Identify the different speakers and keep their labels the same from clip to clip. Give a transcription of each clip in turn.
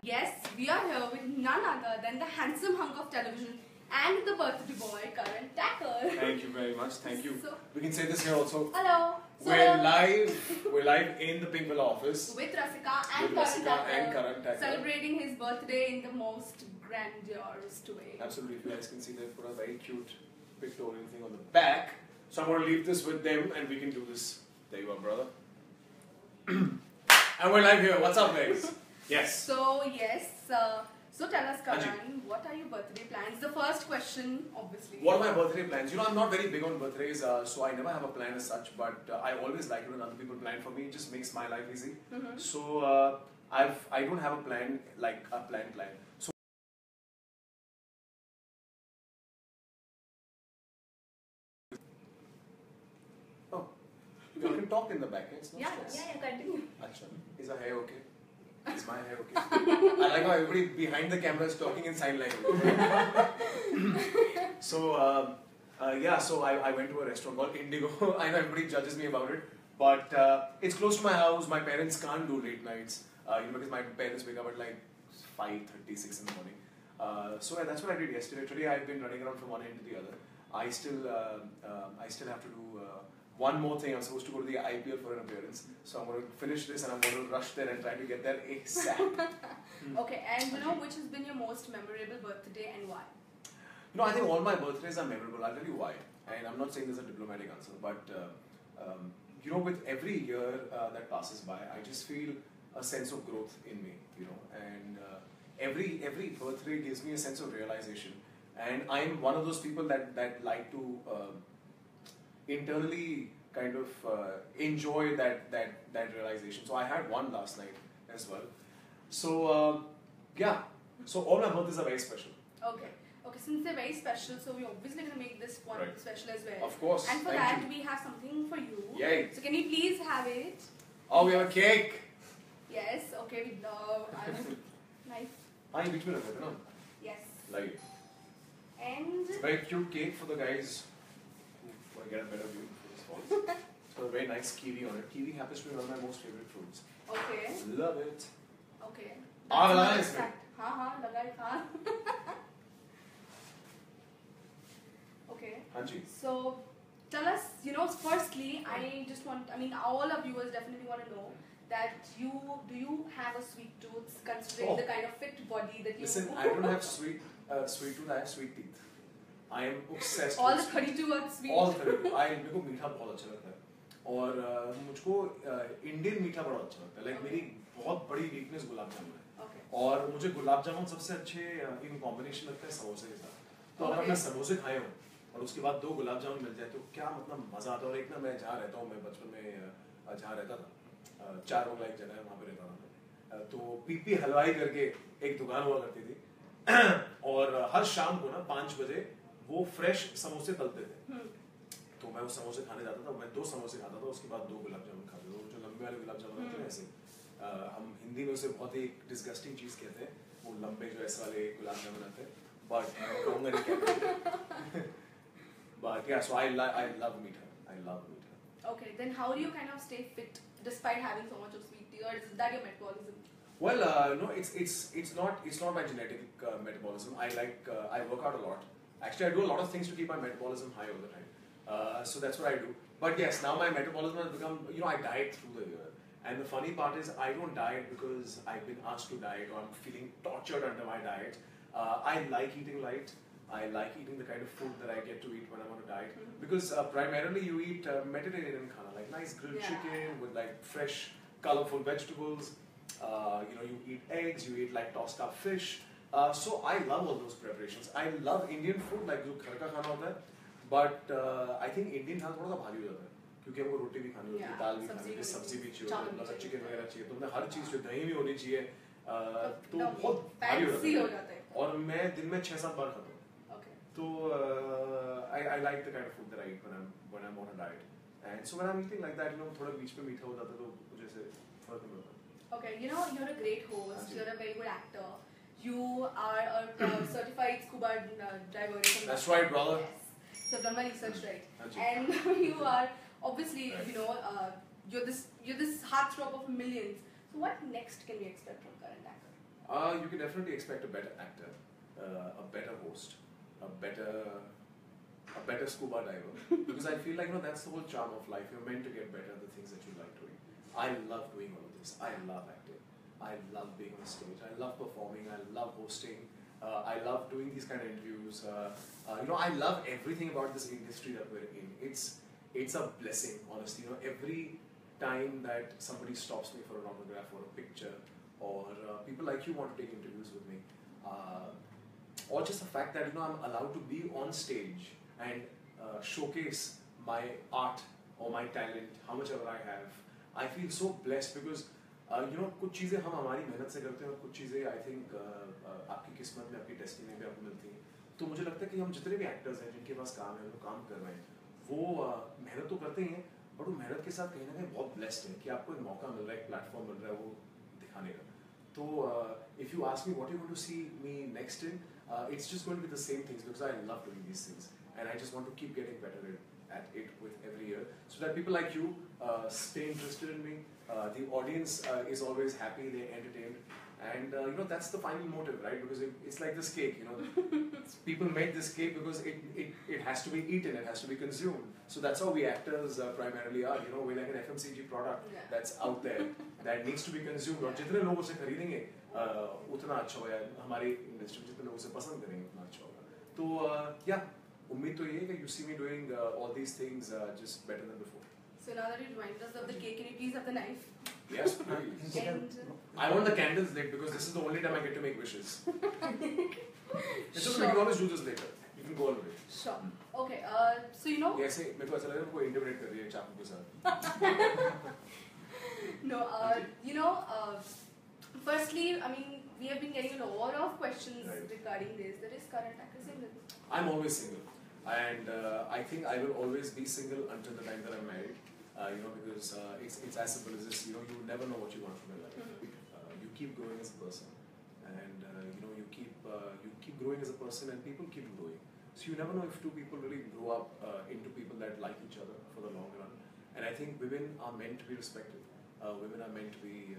Speaker 1: Yes, we are here with none other than the handsome hunk of television and the birthday boy, Karan Thakur.
Speaker 2: Thank you very much. Thank you.
Speaker 1: So,
Speaker 2: We can say this here also.
Speaker 1: hello.
Speaker 2: We're live. We're live in the Pinkville office
Speaker 1: With Rasika and Karan Thakur, celebrating his birthday in the most grandiose way.
Speaker 2: Absolutely. If you guys can see, they've put a very cute pictorial thing on the back. So I'm going to leave this with them, and we can do this. There you are, brother. And we're live here. What's up, guys? Yes.
Speaker 1: So so tell us, Karan, what are your birthday plans? The first question, obviously.
Speaker 2: What are my birthday plans? You know, I'm not very big on birthdays, so I never have a plan as such. But I always like it when other people plan for me. It just makes my life easy.
Speaker 1: Mm-hmm.
Speaker 2: So I don't have a plan like a plan. So oh, you can talk in the back. It's no stress.
Speaker 1: Yeah, continue.
Speaker 2: Achha, is her hair okay? Is my hair okay? I like how everybody behind the camera is talking in sign language. So so I went to a restaurant called Indigo. I know everybody judges me about it, but it's close to my house. My parents can't do late nights, because my parents wake up at like 5:30, 6 in the morning. So that's what I did yesterday. Today I've been running around from one end to the other. I still have to do one more thing. I'm supposed to go to the IPL for an appearance. So I'm going to finish this and I'm going to rush there and try to get there ASAP.
Speaker 1: Okay, and which has been your most memorable birthday and why?
Speaker 2: I think all my birthdays are memorable. I'll tell you why. And I'm not saying there's a diplomatic answer, but with every year that passes by, I just feel a sense of growth in me, and every birthday gives me a sense of realization. And I'm one of those people that like to internally kind of enjoy that realization. So I had one last night as well. So so all my birthdays are very special.
Speaker 1: Okay, since they're very special, so we're obviously going to make this one special as well.
Speaker 2: Of course.
Speaker 1: And for that, we have something for you.
Speaker 2: Yay.
Speaker 1: So can you please have it?
Speaker 2: Oh, we have a cake.
Speaker 1: Yes, okay, we love. Nice.
Speaker 2: हाँ, बीच में रख देते ना.
Speaker 1: Yes.
Speaker 2: Like it.
Speaker 1: And
Speaker 2: It's a very cute cake for the guys who want to get a better view for this fall. It's got a very nice kiwi on it. Kiwi happens to be one of my most favorite fruits.
Speaker 1: okay.
Speaker 2: Love it.
Speaker 1: Okay.
Speaker 2: आग
Speaker 1: That's
Speaker 2: लगाना
Speaker 1: another
Speaker 2: इसमें.
Speaker 1: fact. हाँ, लगाए हाँ. Okay.
Speaker 2: हाँ जी.
Speaker 1: So tell us, firstly, all our viewers definitely want to know that do you have a sweet tooth considering the kind of fit body that you
Speaker 2: Listen, I don't have sweet tooth, I have sweet teeth. I am obsessed
Speaker 1: all
Speaker 2: with
Speaker 1: the 32 are sweet.
Speaker 2: all 32. मेरे को मीठा बहुत अच्छा लगता है और मुझको Indian मीठा बड़ा अच्छा लगता है. मेरी बहुत बड़ी वीकनेस गुलाब जामुन है.
Speaker 1: Okay.
Speaker 2: और मुझे गुलाब जामुन सबसे अच्छे इन कॉम्बिनेशन लगता है समोसे के साथ. तो अगर मैं समोसे खाए हूँ और उसके बाद 2 गुलाब जामुन मिल जाए तो क्या मतलब मजा आता है. और एक ना मैं जहाँ रहता हूँ, मैं बचपन में जहाँ रहता था, 4 रोड लाइक जगह है, वहाँ पे रहता था. तो पीपी हलवाई करके एक दुकान हुआ करती थी और हर शाम को ना 5 बजे वो फ्रेश समोसे तलते थे. तो मैं वो समोसे खाने जाता था. मैं 2 समोसे खाता था, उसके बाद 2 गुलाब जामुन खाता था. जो लंबे वाले गुलाब जामुन होते हैं ऐसे, हम हिंदी में उसे बहुत ही डिस्गस्टिंग चीज कहते हैं, वो लंबे जो ऐसे वाले गुलाब जामुन आते हैं. बट मैं कहूँगा नहीं क्या. But yeah, so I love meetha. I love meetha.
Speaker 1: Okay, then how do you kind of stay fit despite having so much of sweet tea, or is that your metabolism?
Speaker 2: Well, no, it's not my genetic metabolism. I work out a lot. Actually, I do a lot of things to keep my metabolism high all the time. So that's what I do. But yes, now my metabolism has become, I diet through the year. And the funny part is, I don't diet because I've been asked to diet or I'm feeling tortured under my diet. I like eating light. I like eating the kind of food that I get to eat when I'm on a diet. Because primarily you eat Mediterranean khana, like nice grilled chicken with like fresh, colorful vegetables. You eat eggs, you eat like tossed up fish. So I love all those preparations. I love Indian food, like जो घर का खाना होता है. But I think Indian खाना थोड़ा सा भारी हो जाता है, क्योंकि हमको रोटी भी खानी होती है, दाल भी खानी होती है, सब्जी भी चाहिए, मतलब चिकन वगैरह चाहिए. तो हर चीज जो दही भी होनी चाहिए, तो बहुत भारी हो जाता है. और मैं दिन में 6-7 बार खाता हूँ. So I like the kind of food that I eat when I'm on a diet. And so when I'm eating like that, थोड़ा बीच में मीठा हो जाता है, तो मुझे से फर्क नहीं पड़ता.
Speaker 1: Okay, you're a great host. You're a very good actor. You are a certified scuba diver.
Speaker 2: That's right, brother.
Speaker 1: Yes. So I've done my research right. And you are obviously, you're this heartthrob of millions. So what next can we expect from Karan Thakur?
Speaker 2: You can definitely expect a better actor, a better host, a better scuba diver. Because I feel like that's the whole charm of life. You're meant to get better at the things that you like doing. I love doing all of this. I love acting. I love being on stage. I love performing. I love hosting. I love doing these kind of interviews. I love everything about this industry that we're in. It's a blessing, honestly. Every time that somebody stops me for an autograph or a picture, or people like you want to take interviews with me, or just the fact that I'm allowed to be on stage and showcase my art or my talent, how much ever I have, I feel so blessed because कुछ चीज़ें हम हमारी मेहनत से करते हैं और कुछ चीज़ें I think आपकी किस्मत में, आपकी डेस्टिनी में आपको मिलती हैं. तो मुझे लगता है कि हम जितने भी एक्टर्स हैं जिनके पास काम है, वो काम कर रहे हैं, वो मेहनत तो करते ही हैं, बट वो मेहनत के साथ कहीं ना कहीं बहुत ब्लेस्ड है कि आपको एक मौका मिल रहा है, एक प्लेटफॉर्म मिल रहा है वो दिखाने का. तो if you ask me what you're going to see me next in, it's just going to be the same things because I love doing these things and I just want to keep getting better at it with every year so that people like you stay interested in me. The audience is always happy, they're entertained, and that's the final motive, right? Because it's like this cake, people make this cake because it has to be eaten, it has to be consumed. So that's how we actors primarily are. We're like an FMCG product that's out there that needs to be consumed. और जितने लोग उसे खरीदेंगे उतना अच्छा होगा, हमारी industry में जितने लोग उसे पसंद करेंगे उतना अच्छा होगा. तो yeah, उम्मीद तो ये है कि you see me doing all these things just better than before.
Speaker 1: So now that you remind us of the cake, can you please have the knife?
Speaker 2: Yes, please. And, I want the candles lit because this is the only time I get to make wishes. It's okay, we can always do this later. You can go on with it.
Speaker 1: Sure. Okay, so
Speaker 2: Yes, मेरे को ऐसा लग रहा है कोई interpret कर रही है चाकू के साथ.
Speaker 1: No, firstly, I mean, we have been getting a lot of questions regarding this. That is current actor single. I'm
Speaker 2: always single. And I think I will always be single until the time that I'm married, because it's as simple as this. You never know what you want from your life. You keep growing as a person, and you keep growing as a person, and people keep growing. So you never know if two people really grow up into people that like each other for the long run. And I think women are meant to be respected. Women are meant to be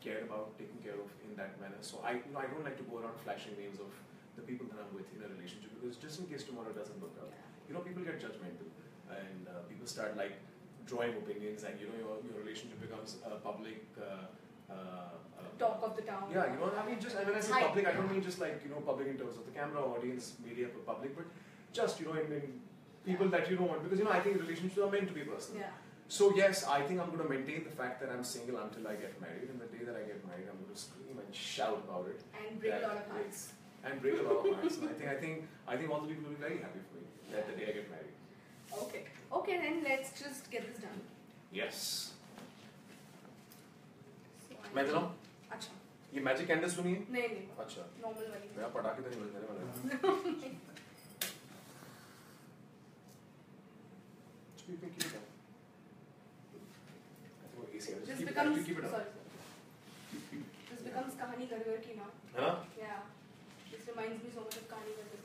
Speaker 2: cared about, taken care of in that manner. So I don't like to go around flashing names of the people that I'm with in a relationship because just in case tomorrow it doesn't work out, people get judgmental and people start like drawing opinions and your relationship becomes public
Speaker 1: talk of the town.
Speaker 2: Yeah, I mean when I say public, I don't mean just like public in terms of the camera, audience, media, public, but just in people that you don't want, because I think relationships are meant to be personal.
Speaker 1: Yeah.
Speaker 2: So yes, I think I'm going to maintain the fact that I'm single until I get married, and the day that I get married, I'm going to scream and shout about it
Speaker 1: and break a lot of hearts.
Speaker 2: And break a lot of hearts. And I think all the people will be very happy for me that the day I get married.
Speaker 1: Okay, then let's just get this done.
Speaker 2: Yes.
Speaker 1: मैं
Speaker 2: चलाऊं?
Speaker 1: अच्छा.
Speaker 2: ये magic candle सुनी है?
Speaker 1: नहीं.
Speaker 2: अच्छा.
Speaker 1: Normal वाली.
Speaker 2: मैं पटाखे तो नहीं बजने वाला. You can keep it up.
Speaker 1: This becomes This becomes कहानी घर की ना.
Speaker 2: Huh?
Speaker 1: Yeah. This reminds me so much of कहानी घर की.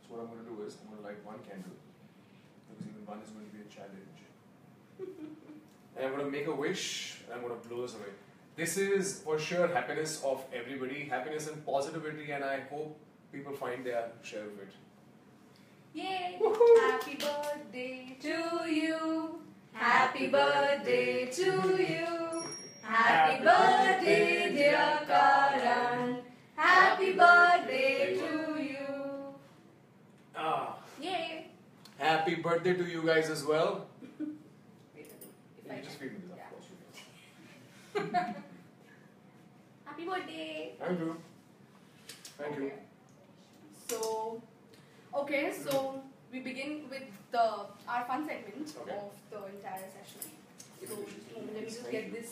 Speaker 2: So what I'm going to do is I'm going to light one candle because even one is going to be a challenge. And I'm going to make a wish and I'm going to blow this away. This is for sure happiness of everybody, happiness and positivity, and I hope people find their share of it.
Speaker 1: Yay! Happy birthday to you. Happy birthday to you. Happy birthday, dear Karan. Happy birthday to you. Yay!
Speaker 2: Happy birthday to you guys as well. You just feed me this, of course.
Speaker 1: Happy birthday.
Speaker 2: Thank you. Thank you.
Speaker 1: So we begin with our fun segment of the entire session. So let me just get this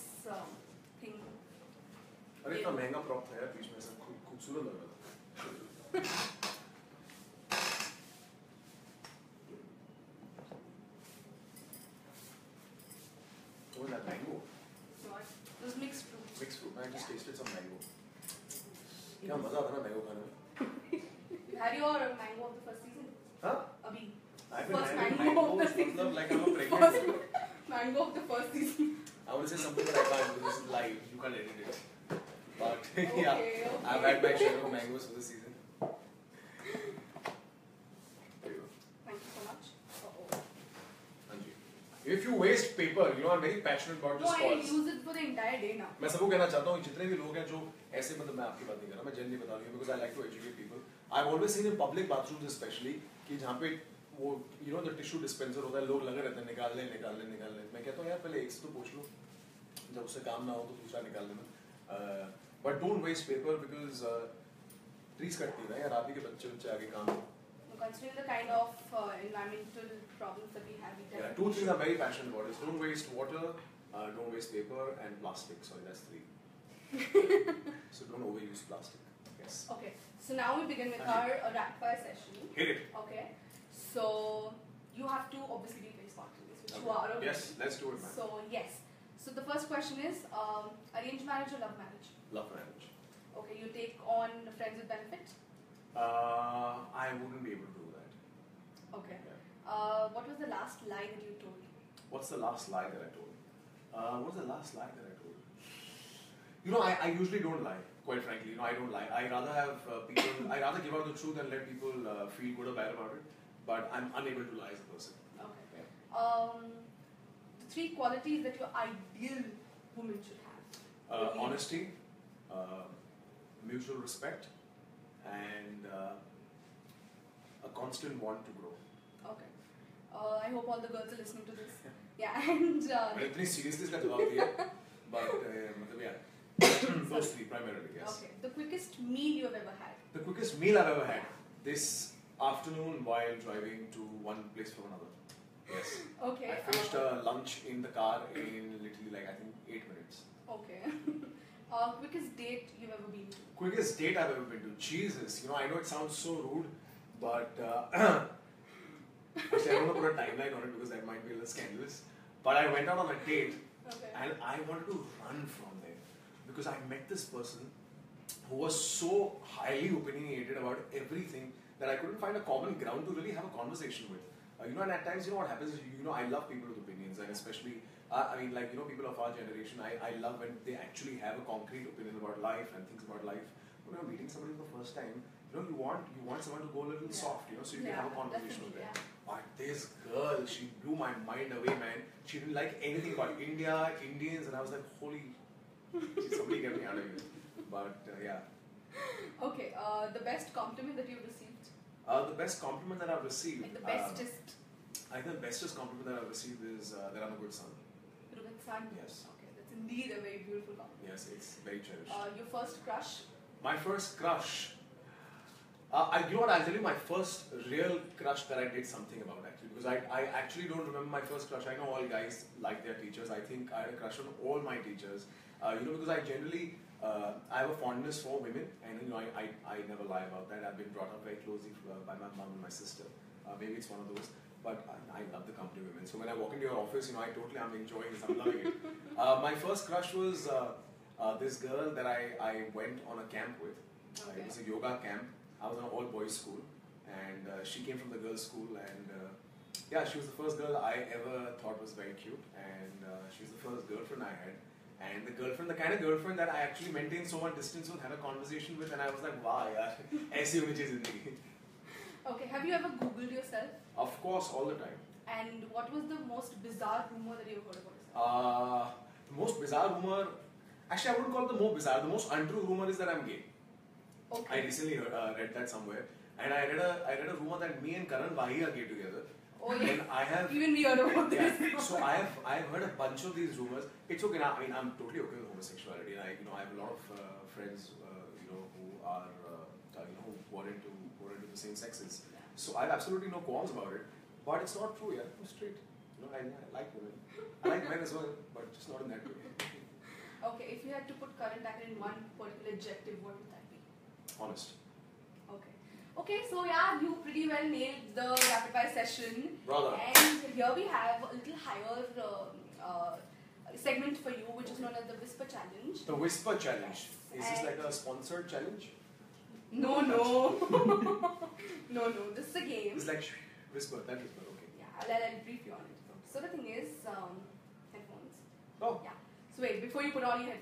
Speaker 1: thing.
Speaker 2: अरे इतना महंगा prop है यार, बीच में सब खूबसूरत लग रहा था. What was that, mango?
Speaker 1: What? It was mixed fruit.
Speaker 2: Mixed fruit. I just tasted some mango. क्या मजा आता है ना मैंगो खाने में.
Speaker 1: Had your mango of the first season?
Speaker 2: Huh?
Speaker 1: Abhi.
Speaker 2: I've been
Speaker 1: First
Speaker 2: having
Speaker 1: mango of the
Speaker 2: mangoes,
Speaker 1: season.
Speaker 2: like I'm a pregnant.
Speaker 1: Mango of the first season.
Speaker 2: I want to say something, but I can't because this is live. You can't edit it. But yeah,
Speaker 1: Okay.
Speaker 2: I've had my share of mangoes for the season. There you go.
Speaker 1: Thank you so much.
Speaker 2: Anji. If you waste paper, you know I'm very passionate about
Speaker 1: No,
Speaker 2: this
Speaker 1: I
Speaker 2: cause.
Speaker 1: use it for the entire day now.
Speaker 2: मैं सबको कहना चाहता हूँ जितने भी लोग हैं जो ऐसे मतलब मैं आपकी बात नहीं कर रहा मैं जनरली बता रही हूँ because I like to educate people. I've always seen in public bathrooms especially कि जहाँ पे वो you know the tissue dispenser होता है लोग लगे रहते हैं निकाल ले मैं कहता हूँ यार पहले एक से तो पूछ लो जब उससे काम ना हो तो दूसरा निकाल लेना but don't waste paper because trees कटती है यार आप ही के बच्चे आगे काम
Speaker 1: Considering the kind of environmental problems that we have, we
Speaker 2: yeah,
Speaker 1: definitely
Speaker 2: 2 things I'm very passionate about is don't waste water, don't waste paper and plastic. Sorry, that's 3. So don't overuse plastic. Yes.
Speaker 1: Okay, so now we begin with our rapid fire session.
Speaker 2: Hit it.
Speaker 1: Okay, so you have to obviously be very spontaneous, which you are. already.
Speaker 2: Yes, let's do it, man.
Speaker 1: So yes, so the first question is arranged marriage or love marriage?
Speaker 2: Love marriage.
Speaker 1: Okay, you take on friends with benefit.
Speaker 2: I wouldn't be able to do that.
Speaker 1: Okay.
Speaker 2: Yeah.
Speaker 1: What was the last lie that you told?
Speaker 2: What's the last lie that I told? What's the last lie that I told? You know, I usually don't lie. Quite frankly, you know, I don't lie. I rather have people. I rather give out the truth and let people feel good or bad about it. But I'm unable to lie as a person.
Speaker 1: Okay.
Speaker 2: Yeah.
Speaker 1: The 3 qualities that your ideal woman should have.
Speaker 2: Honesty, mutual respect, and a constant want to grow.
Speaker 1: Okay. I hope all the girls are listening to this. Yeah, and
Speaker 2: But इतनी seriously इसका जवाब दिया, but मतलब yeah, those 3 primarily, yes.
Speaker 1: okay. The quickest meal you have ever had.
Speaker 2: The quickest meal I've ever had this afternoon while driving to one place from another. Yes.
Speaker 1: Okay.
Speaker 2: I finished lunch in the car in literally like I think 8 minutes.
Speaker 1: Okay. Quickest date you've ever been to.
Speaker 2: Quickest date I've ever been to. Jesus, you know I know it sounds so rude, but actually I don't want to put a timeline on it because that might be a little scandalous. But I went out on a date
Speaker 1: Okay.
Speaker 2: and I wanted to run from there because I met this person who was so highly opinionated about everything that I couldn't find a common ground to really have a conversation with. You know, and at times, you know what happens is, you know, I love people with opinions, and especially, I mean, like, you know, people of our generation, I love when they actually have a concrete opinion about life and things about life. When you're meeting somebody for the first time, you know, you want someone to go a little soft, you know, so you can have a conversation with them. But this girl, she blew my mind away, man. She didn't like anything about India, Indians, and I was like, holy, somebody get me out of here. But yeah.
Speaker 1: Okay. The best compliment that you've received.
Speaker 2: The best compliment that I've received.
Speaker 1: Like the bestest.
Speaker 2: I think the bestest compliment that I've received is that I'm a good son.
Speaker 1: You're a good son.
Speaker 2: Yes.
Speaker 1: Okay, that's indeed a very beautiful compliment.
Speaker 2: Yes, it's very cherished.
Speaker 1: Your first crush.
Speaker 2: My first crush. You know what? I'll tell you my first real crush that I did something about actually, because I actually don't remember my first crush. I know all guys like their teachers. I think I had a crush on all my teachers. You know, because I generally I have a fondness for women, and you know I never lie about that. I've been brought up very closely by my mom and my sister. Maybe it's one of those. But I love the company of women. So when I walk into your office, you know, I totally am enjoying this. I'm loving it. My first crush was this girl that I went on a camp with.
Speaker 1: Okay.
Speaker 2: It was a yoga camp. I was in an all-boys school, and she came from the girls' school, and yeah, she was the first girl I ever thought was very cute, and she was the first girlfriend I had. And the kind of girlfriend that I actually maintained so much distance with, had a conversation with, and I was like, wow, yaar, aisi honi chahiye zindagi.
Speaker 1: Okay, have you ever Googled yourself?
Speaker 2: Of course, all the time.
Speaker 1: And what was the most bizarre rumor that you've heard about yourself?
Speaker 2: The most bizarre rumor, actually I wouldn't call it the most bizarre, the most untrue rumor is that I'm gay.
Speaker 1: Okay.
Speaker 2: I recently read that somewhere, and I read a rumor that me and Karan Wahi are gay together.
Speaker 1: Oh yeah.
Speaker 2: And I have
Speaker 1: Even we heard about this.
Speaker 2: So I have heard a bunch of these rumors. It's okay now. I mean, I'm totally okay with homosexuality. And I have a lot of friends, who are who are into the same sexes.
Speaker 1: Yeah.
Speaker 2: So I have absolutely no qualms about it. But it's not true. Yeah, I'm straight. You know, I like women. I like men as well, but just not in that way.
Speaker 1: Okay, if you had to put current actor in one particular adjective, what would that be?
Speaker 2: Honest.
Speaker 1: Okay. Okay, so yeah, you pretty well nailed the rapid fire session.
Speaker 2: Brother.
Speaker 1: And here we have a little higher segment for you, which is known as the Whisper Challenge.
Speaker 2: The Whisper Challenge. Is this
Speaker 1: And-
Speaker 2: like a sponsored challenge?
Speaker 1: No. No, this is a game.
Speaker 2: It's like whisper, that whisper, okay.
Speaker 1: Yeah, I'll brief you on it. So the thing is, headphones.
Speaker 2: Oh,
Speaker 1: Yeah. So wait, before you put on your headphones,